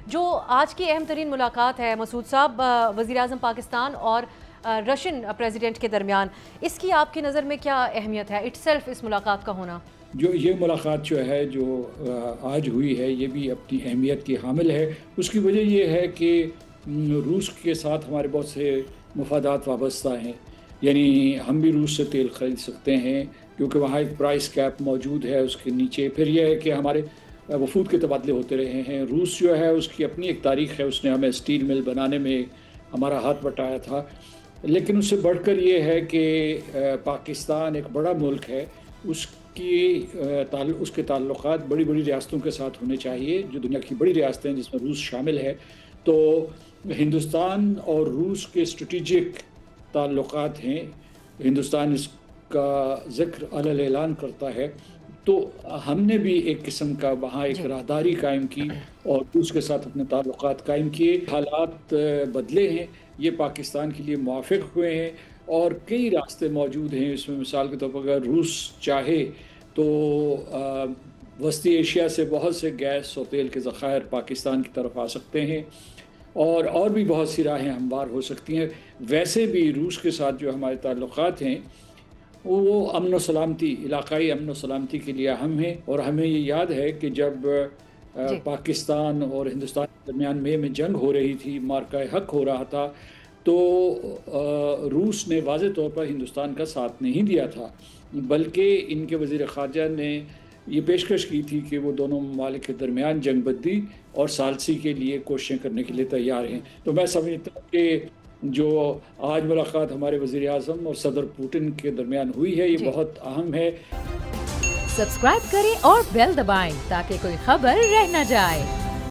جو آج کی اہم ترین ملاقات ہے مسعود صاحب وزیر اعظم پاکستان اور رشین پریزیڈنٹ کے درمیان، اس کی آپ کی نظر میں کیا اہمیت ہے اٹ سیلف اس ملاقات کا ہونا؟ جو یہ ملاقات جو آج ہوئی ہے یہ بھی اپنی اہمیت کی حامل ہے۔ اس کی وجہ یہ ہے کہ روس کے ساتھ ہمارے بہت سے مفادات وابستہ ہیں، یعنی ہم بھی روس سے تیل خرید سکتے ہیں کیونکہ وہاں ایک پرائس کیپ موجود ہے اس کے نیچے۔ پھر یہ ہے کہ ہمارے وفود کے تبادلے ہوتے رہے ہیں۔ روس ہے اس کی اپنی ایک تاریخ ہے، اس نے ہمیں اسٹیل مل بنانے میں ہمارا ہاتھ بٹایا تھا، لیکن اس سے بڑھ کر یہ ہے کہ پاکستان ایک بڑا ملک ہے، اس کے تعلقات بڑی بڑی ریاستوں کے ساتھ ہونے چاہیے، جو دنیا کی بڑی ریاستیں ہیں جس میں روس شامل ہے۔ تو ہندوستان اور روس کے اسٹریٹجک تعلقات ہیں، ہندوستان اس کا ذکر علی اعلان کرتا ہے، تو ہم نے بھی ایک قسم کا وہاں ایک راہداری قائم کی اور روس کے ساتھ اپنے تعلقات قائم کیے۔ حالات بدلے ہیں، یہ پاکستان کے لیے موافق ہوئے ہیں اور کئی راستے موجود ہیں۔ اس میں مثال کے طور پر اگر روس چاہے تو وسطی ایشیا سے بہت سے گیس اور تیل کے ذخائر پاکستان کی طرف آ سکتے ہیں اور بھی بہت سی راہیں ہموار ہو سکتی ہیں۔ ویسے بھی روس کے ساتھ جو ہمارے تعلقات ہیں وہ امن و سلامتی، علاقائی امن و سلامتی کے لیے اہم ہیں، اور ہمیں یہ یاد ہے کہ جب پاکستان اور ہندوستان کے درمیان میں جنگ ہو رہی تھی، مارکہ حق ہو رہا تھا، تو روس نے واضح طور پر ہندوستان کا ساتھ نہیں دیا تھا، بلکہ ان کے وزیر خارجہ نے یہ پیشکش کی تھی کہ وہ دونوں ممالک کے درمیان جنگ بندی اور ثالثی کے لیے کوششیں کرنے کے لیے تیار ہیں۔ تو میں سمجھتا ہوں کہ جو آج ملاقات ہمارے وزیر اعظم اور صدر پوٹن کے درمیان ہوئی ہے یہ بہت اہم ہے۔ سبسکرائب کریں اور بیل دبائیں تاکہ کوئی خبر رہ نہ جائے۔